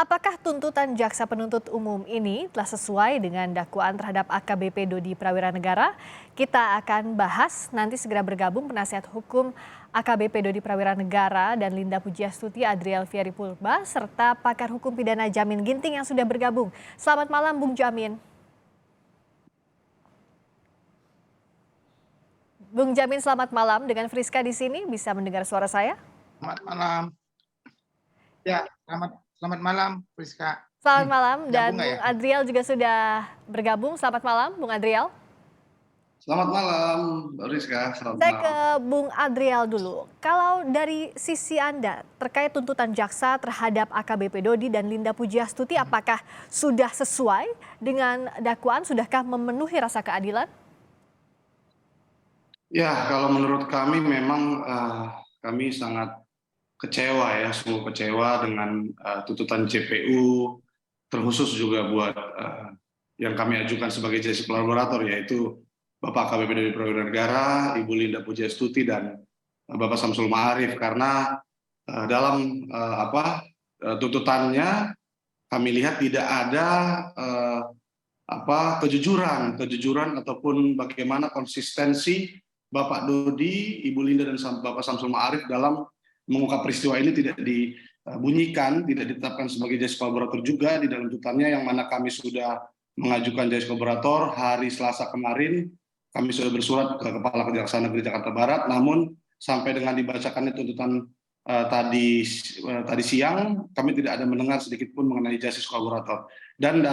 Apakah tuntutan jaksa penuntut umum ini telah sesuai dengan dakwaan terhadap AKBP Dodi Prawiranegara? Kita akan bahas, nanti segera bergabung penasihat hukum AKBP Dodi Prawiranegara dan Linda Pujiastuti Adriel Fieri Pulba serta pakar hukum pidana Jamin Ginting yang sudah bergabung. Selamat malam Bung Jamin. Bung Jamin, selamat malam. Dengan Friska di sini, bisa mendengar suara saya? Selamat malam. Ya, selamat malam, Friska. Selamat malam, dan Nyambung nggak Bung ya? Adriel juga sudah bergabung. Selamat malam, Bung Adriel. Selamat malam, Mbak Rizka. Selamat Saya malam. ke Bung Adriel dulu. Kalau dari sisi Anda terkait tuntutan jaksa terhadap AKBP Dodi dan Linda Pujiastuti, apakah sudah sesuai dengan dakwaan? Sudahkah memenuhi rasa keadilan? Ya, kalau menurut kami memang kami sangat kecewa ya, semua kecewa dengan tuntutan JPU, terkhusus juga buat yang kami ajukan sebagai justice kolaborator, yaitu Bapak AKBP Dodi Prawiranegara, Ibu Linda Pujiastuti, dan Bapak Samsul Ma'arif, karena dalam tuntutannya kami lihat tidak ada kejujuran ataupun bagaimana konsistensi Bapak Dodi, Ibu Linda, dan Bapak Samsul Ma'arif dalam mengungkap peristiwa ini tidak dibunyikan, tidak ditetapkan sebagai justice kolaborator juga di dalam tuntutannya, yang mana kami sudah mengajukan justice kolaborator hari Selasa kemarin. Kami sudah bersurat ke Kepala Kejaksaan Negeri Jakarta Barat, namun sampai dengan dibacakannya tuntutan tadi siang, kami tidak ada mendengar sedikit pun mengenai justice kolaborator. Dan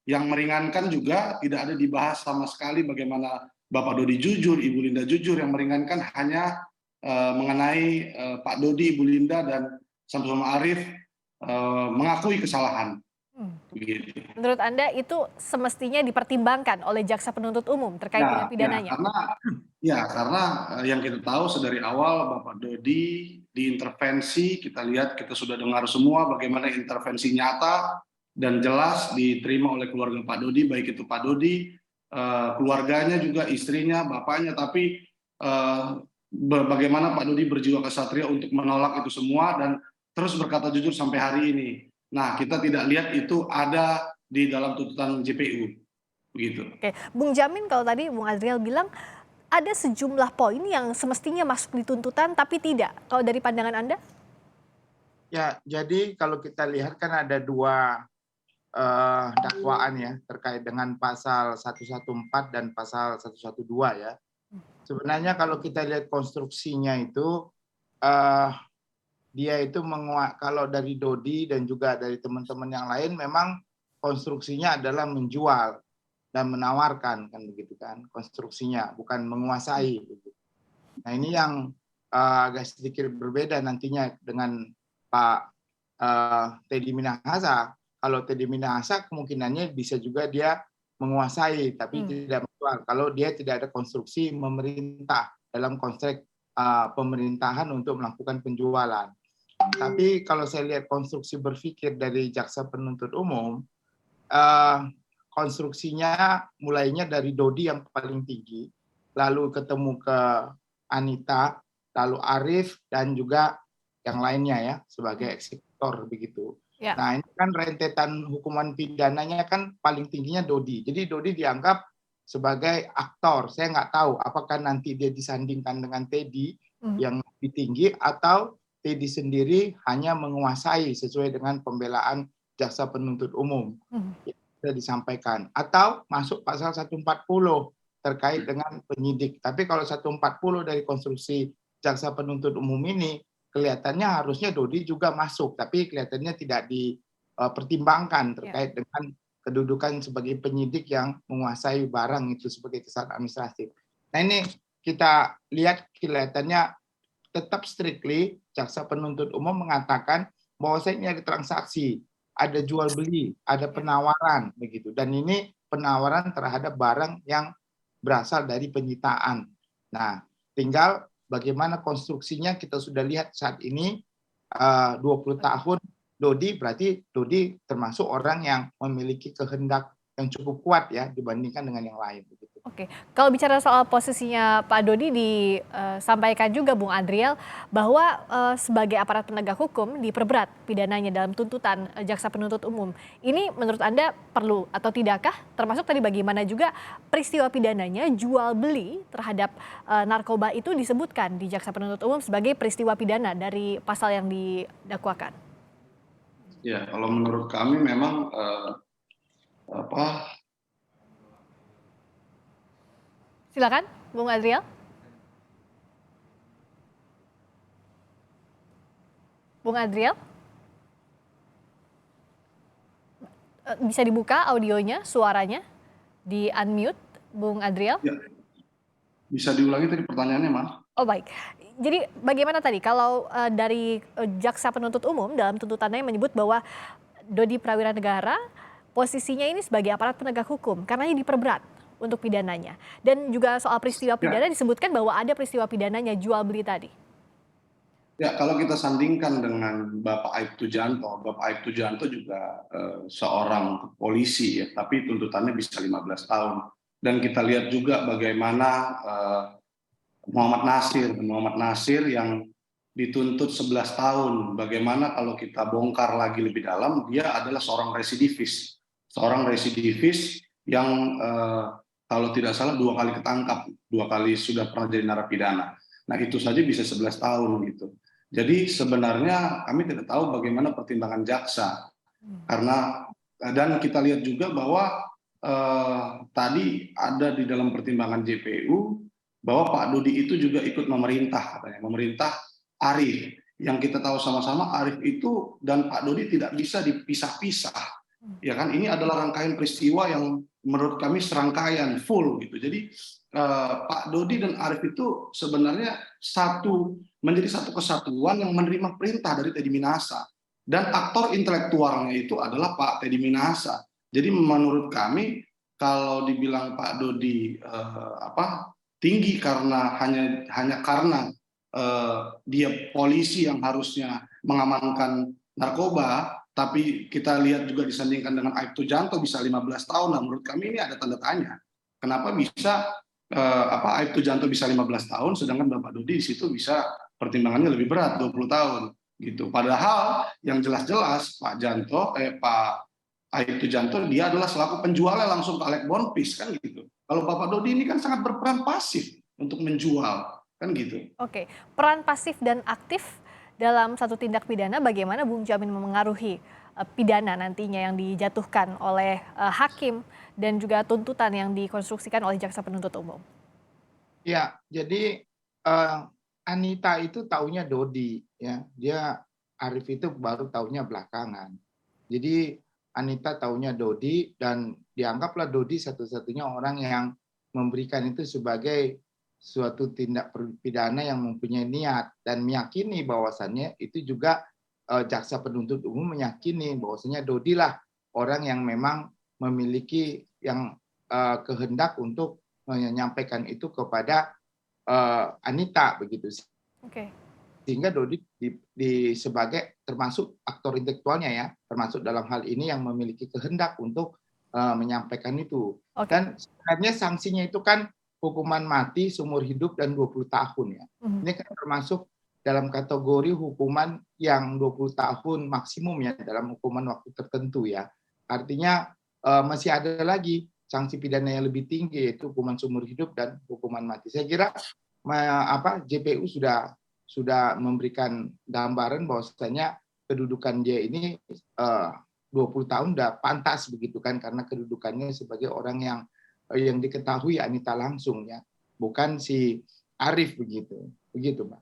yang meringankan juga tidak ada dibahas sama sekali bagaimana Bapak Dodi jujur, Ibu Linda jujur. Yang meringankan hanya mengenai Pak Dodi, Ibu Linda, dan Samsul Ma'arif mengakui kesalahan. Begitu. Menurut Anda itu semestinya dipertimbangkan oleh jaksa penuntut umum terkait dengan pidananya? Karena yang kita tahu sedari awal Bapak Dodi diintervensi, kita lihat, kita sudah dengar semua bagaimana intervensi nyata dan jelas diterima oleh keluarga Pak Dodi, baik itu Pak Dodi, keluarganya juga, istrinya, bapaknya, tapi bagaimana Pak Dodi berjiwa kesatria untuk menolak itu semua dan terus berkata jujur sampai hari ini. Nah, kita tidak lihat itu ada di dalam tuntutan JPU. Begitu. Oke, Bung Jamin, kalau tadi Bung Adriel bilang ada sejumlah poin yang semestinya masuk di tuntutan tapi tidak. Kalau dari pandangan Anda? Ya, jadi kalau kita lihat kan ada dua dakwaan ya terkait dengan pasal 114 dan pasal 112 ya. Sebenarnya kalau kita lihat konstruksinya itu dia itu kalau dari Dodi dan juga dari teman-teman yang lain memang konstruksinya adalah menjual dan menawarkan, kan begitu kan konstruksinya, bukan menguasai. Nah, ini yang agak sedikit berbeda nantinya dengan Pak Teddy Minahasa. Kalau Teddy Minahasa kemungkinannya bisa juga dia menguasai tapi tidak menjual kalau dia tidak ada konstruksi memerintah dalam konteks pemerintahan untuk melakukan penjualan. Tapi kalau saya lihat konstruksi berpikir dari jaksa penuntut umum, konstruksinya mulainya dari Dodi yang paling tinggi, lalu ketemu ke Anita, lalu Arif, dan juga yang lainnya ya sebagai eksekutor begitu. Ya. Nah, ini kan rentetan hukuman pidananya kan paling tingginya Dodi. Jadi Dodi dianggap sebagai aktor. Saya nggak tahu apakah nanti dia disandingkan dengan Teddy yang lebih tinggi atau Teddy sendiri hanya menguasai sesuai dengan pembelaan jaksa penuntut umum yang sudah disampaikan. Atau masuk pasal 140 terkait dengan penyidik. Tapi kalau 140 dari konstruksi jaksa penuntut umum ini, kelihatannya harusnya Dodi juga masuk. Tapi kelihatannya tidak dipertimbangkan terkait dengan kedudukan sebagai penyidik yang menguasai barang itu sebagai kesalahan administratif. Nah, ini kita lihat kelihatannya tetap strictly jaksa penuntut umum mengatakan bahwa ini ada transaksi, ada jual beli, ada penawaran begitu. Dan ini penawaran terhadap barang yang berasal dari penyitaan. Nah, tinggal bagaimana konstruksinya kita sudah lihat saat ini 20 tahun Dodi, berarti Dodi termasuk orang yang memiliki kehendak yang cukup kuat ya dibandingkan dengan yang lain begitu. Oke, kalau bicara soal posisinya Pak Dodi disampaikan juga Bung Adriel bahwa sebagai aparat penegak hukum diperberat pidananya dalam tuntutan jaksa penuntut umum. Ini menurut Anda perlu atau tidakkah? Termasuk tadi bagaimana juga peristiwa pidananya jual beli terhadap narkoba itu disebutkan di jaksa penuntut umum sebagai peristiwa pidana dari pasal yang didakwakan. Ya, kalau menurut kami memang apa Silakan, Bung Adriel. Bung Adriel, bisa dibuka audionya, suaranya, di unmute, Bung Adriel. ya, bisa diulangi tadi pertanyaannya, Mas? Oh baik, jadi bagaimana tadi kalau dari jaksa penuntut umum dalam tuntutannya menyebut bahwa Dodi Prawira Negara posisinya ini sebagai aparat penegak hukum karena ini diperberat untuk pidananya. Dan juga soal peristiwa pidana disebutkan bahwa ada peristiwa pidananya jual beli tadi. Ya, kalau kita sandingkan dengan Bapak Aibtu Janto, Bapak Aibtu Janto juga seorang polisi ya, tapi tuntutannya bisa 15 tahun. Dan kita lihat juga bagaimana Muhammad Nasir yang dituntut 11 tahun. Bagaimana kalau kita bongkar lagi lebih dalam, dia adalah seorang residivis. Seorang residivis yang kalau tidak salah 2 kali ketangkap, 2 kali sudah pernah jadi narapidana. Nah, itu saja bisa 11 tahun gitu. Jadi sebenarnya kami tidak tahu bagaimana pertimbangan jaksa. Karena dan kita lihat juga bahwa tadi ada di dalam pertimbangan JPU bahwa Pak Dodi itu juga ikut memerintah katanya, memerintah Arief. Yang kita tahu sama-sama Arief itu dan Pak Dodi tidak bisa dipisah-pisah. Ya kan, ini adalah rangkaian peristiwa yang menurut kami serangkaian full gitu. Jadi Pak Dodi dan Arief itu sebenarnya menjadi satu kesatuan yang menerima perintah dari Teddy Minahasa. Dan aktor intelektualnya itu adalah Pak Teddy Minahasa. Jadi menurut kami kalau dibilang Pak Dodi tinggi karena hanya karena dia polisi yang harusnya mengamankan narkoba, tapi kita lihat juga disandingkan dengan Aibtu Janto bisa 15 tahun. Nah, menurut kami ini ada tanda tanya. Kenapa bisa Aibtu Janto bisa 15 tahun sedangkan Bapak Dodi di situ bisa pertimbangannya lebih berat 20 tahun gitu. Padahal yang jelas-jelas Pak Aibtu Janto dia adalah selaku penjualnya langsung ke Alec Bonpis kan gitu. Kalau Bapak Dodi ini kan sangat berperan pasif untuk menjual kan gitu. Oke, peran pasif dan aktif dalam satu tindak pidana bagaimana Bung Jamin memengaruhi pidana nantinya yang dijatuhkan oleh hakim dan juga tuntutan yang dikonstruksikan oleh jaksa penuntut umum. Ya, jadi Anita itu taunya Dodi ya. Dia Arief itu baru taunya belakangan. Jadi Anita taunya Dodi dan dianggaplah Dodi satu-satunya orang yang memberikan itu sebagai suatu tindak pidana yang mempunyai niat dan meyakini bahwasannya itu juga jaksa penuntut umum meyakini bahwasannya Dodi lah orang yang memang memiliki yang kehendak untuk menyampaikan itu kepada Anita begitu. Oke. Sehingga Dodi sebagai termasuk aktor intelektualnya ya, termasuk dalam hal ini yang memiliki kehendak untuk menyampaikan itu. Oke. Dan sebenarnya sanksinya itu kan hukuman mati seumur hidup dan 20 tahun ya. Ini kan termasuk dalam kategori hukuman yang 20 tahun maksimum ya dalam hukuman waktu tertentu ya. Artinya masih ada lagi sanksi pidana yang lebih tinggi yaitu hukuman seumur hidup dan hukuman mati. Saya kira JPU sudah memberikan gambaran bahwasanya kedudukan dia ini 20 tahun udah pantas begitu kan karena kedudukannya sebagai orang yang diketahui Anita langsung ya, bukan si Arief begitu, Mbak.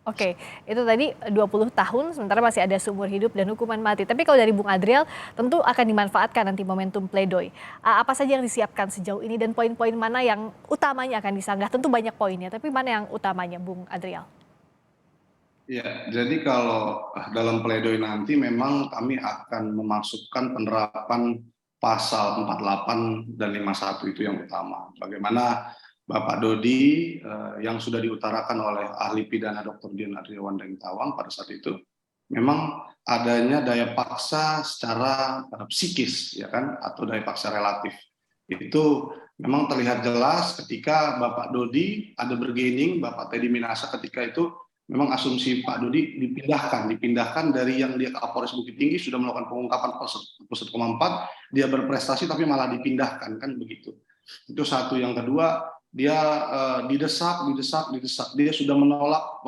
Oke, itu tadi 20 tahun sementara masih ada seumur hidup dan hukuman mati. Tapi kalau dari Bung Adriel tentu akan dimanfaatkan nanti momentum pledoi. Apa saja yang disiapkan sejauh ini dan poin-poin mana yang utamanya akan disanggah? Tentu banyak poinnya, tapi mana yang utamanya Bung Adriel? Ya, jadi kalau dalam pledoi nanti memang kami akan memasukkan penerapan pasal 48 dan 51 itu yang utama. Bagaimana Bapak Dodi yang sudah diutarakan oleh ahli pidana Dr. Dian Aryawan Tawang pada saat itu, memang adanya daya paksa secara psikis, ya kan, atau daya paksa relatif. Itu memang terlihat jelas ketika Bapak Dodi ada bergaining, Bapak Teddy Minasa ketika itu memang asumsi Pak Dodi dipindahkan dari yang dia Kapolres Bukit Tinggi sudah melakukan pengungkapan 1,4, dia berprestasi tapi malah dipindahkan, kan begitu. Itu satu. Yang kedua, dia didesak. Dia sudah menolak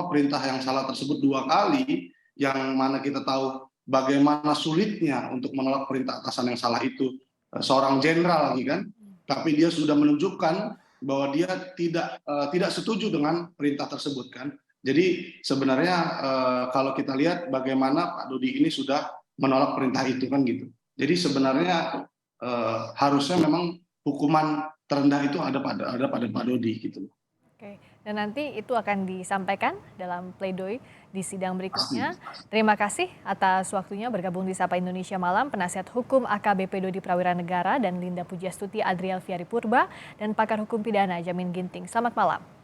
perintah yang salah tersebut 2 kali, yang mana kita tahu bagaimana sulitnya untuk menolak perintah atasan yang salah itu, seorang jenderal lagi kan, tapi dia sudah menunjukkan bahwa dia tidak setuju dengan perintah tersebut kan. Jadi sebenarnya kalau kita lihat bagaimana Pak Dodi ini sudah menolak perintah itu kan gitu. Jadi sebenarnya harusnya memang hukuman terendah itu ada pada Pak Dodi gitu. Oke, dan nanti itu akan disampaikan dalam pledoi di sidang berikutnya. Pasti. Terima kasih atas waktunya bergabung di Sapa Indonesia Malam, penasihat hukum AKBP Dodi Prawira Negara dan Linda Pujastuti Adriel Fiari Purba dan pakar hukum pidana Jamin Ginting. Selamat malam.